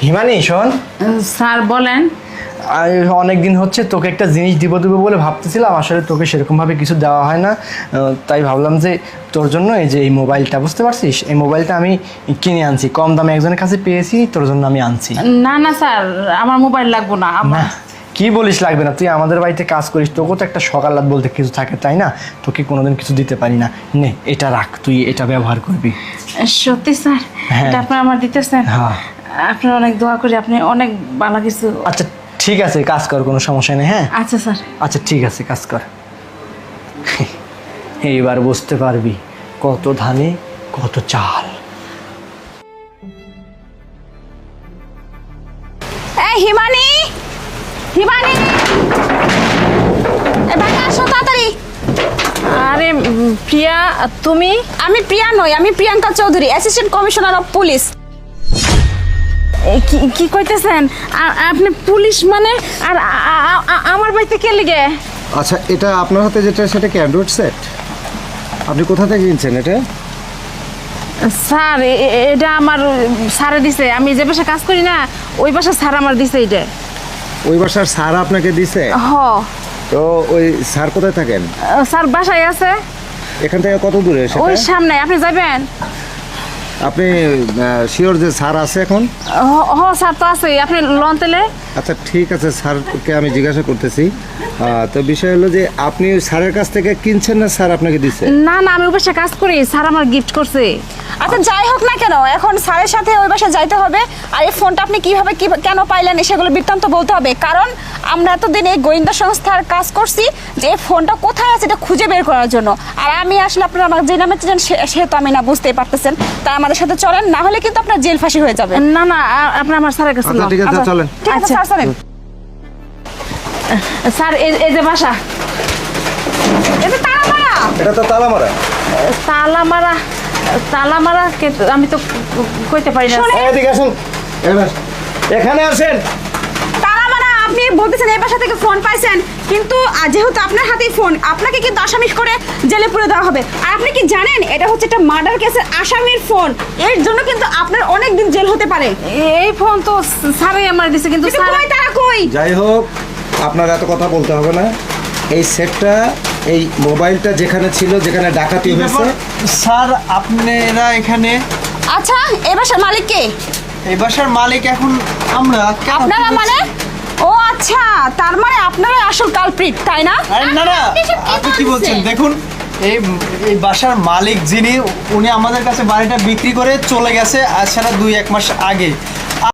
হিমানি শোন, স্যার বলেন। অনেক দিন হচ্ছে তোকে একটা জিনিস দিব বলে ভাবতেছিলাম, আসলে তোকে সেরকমভাবে কিছু দেওয়া হয় না, তাই ভাবলাম যে তোর জন্য এই যে এই মোবাইলটা, বুঝতে পারছিস, এই মোবাইলটা আমি কিনে আনছি, কম দামে একজনের কাছে পেয়েছি, তোর জন্য আমি আনছি। না না স্যার, আমার মোবাইল লাগবো না। না, কি বলিস লাগবে না? তুই আমাদের বাড়িতে কাজ করিস, তোকেও তো একটা সকালাত বলতে কিছু থাকে, তাই না? তোকে কোনোদিন কিছু দিতে পারি না। নে, এটা রাখ, তুই এটা ব্যবহার করবি। সত্যি স্যার? হ্যাঁ। এটা আপনি আমার দিতেছেন? হ্যাঁ। আপনার অনেক দোয়া করি, আপনি অনেক ভালো কিছু। আচ্ছা ঠিক আছে, কাজ কর, কোনো সমস্যা নেই। হ্যাঁ আচ্ছা স্যার। আচ্ছা ঠিক আছে, কাজ কর। এইবার বুঝতে পারবি কত ধানে কত চাল। এই হিমানি, হিমানি, এবারে আসো তাড়াতাড়ি। আরে প্রিয়া, তুমি? আমি প্রিয়া নই, আমি Priyanka Chowdhury, assistant commissioner of police. কি কইতেছেন? আপনি পুলিশ মানে? আর আমার বাড়িতে কে লিগে? আচ্ছা, এটা আপনার হাতে যেটা, সেটা কি অ্যান্ড্রয়েড সেট? আপনি কোথা থেকে কিনছেন এটা? স্যার এটা আমার স্যারে দিছে, আমি যে বাসায় কাজ করি না ওই বাসার স্যার আমার দিছে এটা। ওই বাসার স্যার আপনাকে দিছে? হ। তো ওই স্যার কোথায় থাকেন? স্যার বাসায় আছে, এখান থেকে কত দূরে সেটা? ওই সামনে। আপনি যাবেন? আপনি শিওর যে স্যার আছে এখন? হ স্যার তো আছে, আপনি লন তেলে। আচ্ছা ঠিক আছে, স্যারকে আমি জিজ্ঞাসা করতেছি। তো বিষয় হলো যে আপনি স্যারের কাছ থেকে কিনছেন না স্যার আপনাকে দিছে? না না, আমি ওই বাসায় কাজ করি, স্যার আমার গিফট করছে। আচ্ছা যাই হোক না কেন, এখন স্যারের সাথে ওই বাসায় যাইতে হবে। আর এই ফোনটা আপনি কিভাবে কেন পাইলেন সেগুলো বৃত্তান্ত বলতে হবে, কারণ আমরা এতদিন এই গোয়েন্দা সংস্থার কাজ করছি যে এই ফোনটা কোথায় আছে এটা খুঁজে বের করার জন্য। আর আমি আসলে আপনারা আমাকে যে নামে চেনেন সে তো আমি না, বুঝতেই পারতেছেন। তাই আমাদের সাথে চলেন, না হলে কিন্তু আপনার জেল ফাঁসি হয়ে যাবে। না না, আপনি আমার স্যারের কাছে আচ্ছা লন। ঠিক আছে, চলেন। ঠিক আছে আচ্ছা। স্যার, চলেন। স্যার এই যে বাসা। এটা তালা মারা। এটা তো তালা মারা। তালা মারা? তালা মারা আমি তো কইতে পারি না। এদিকে আসুন, এখানে আসেন। তালা মারা আপনি বলতেছেন এই বাসা থেকে ফোন পাইছেন, কিন্তু যেহেতু আপনার হাতেই ফোন, আপনাকে কিন্তু আসামি করে জেলে পুরে দেওয়া হবে। আর আপনি কি জানেন এটা হচ্ছে একটা মার্ডার কেসের আসামির ফোন, এর জন্য কিন্তু আপনার অনেক দিন জেল হতে পারে। এই ফোন তো স্যারই আমার দিছে, কিন্তু কিন্তু স্যার। কই তারা কই? যাই হোক, আপনার এত কথা বলতে হবে না। এই সেটটা, এই মোবাইলটা যেখানে ছিল, যেখানে ডাকাতি হয়েছে। স্যার আপনারা এখানে? আচ্ছা, এই বাসার মালিক কে? এই বাসার মালিক এখন আমরা। কেন? আপনারা মানে? ও আচ্ছা, তার মানে আপনারা আসল কালপ্রিট, তাই না? আরে না না, আপনি কি বলছেন? দেখুন, এই এই বাসার মালিক যিনি, উনি আমাদের কাছে বাড়িটা বিক্রি করে চলে গেছে, আজ ছাড়া 2-1 মাস আগে।